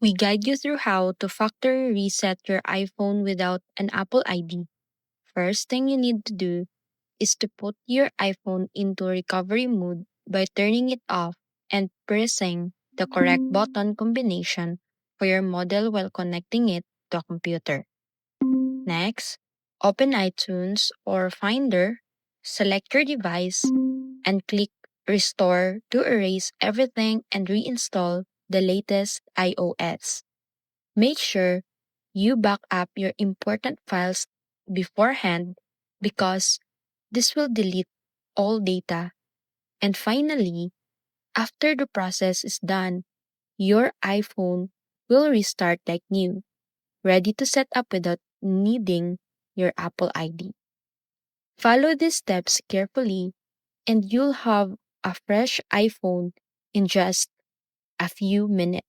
We guide you through how to factory reset your iPhone without an Apple ID. First thing you need to do is to put your iPhone into recovery mode by turning it off and pressing the correct button combination for your model while connecting it to a computer. Next, open iTunes or Finder, select your device, and click Restore to erase everything and reinstall the latest iOS. Make sure you back up your important files beforehand because this will delete all data. And finally, after the process is done, your iPhone will restart like new, ready to set up without needing your Apple ID. Follow these steps carefully, and you'll have a fresh iPhone in just a few minutes.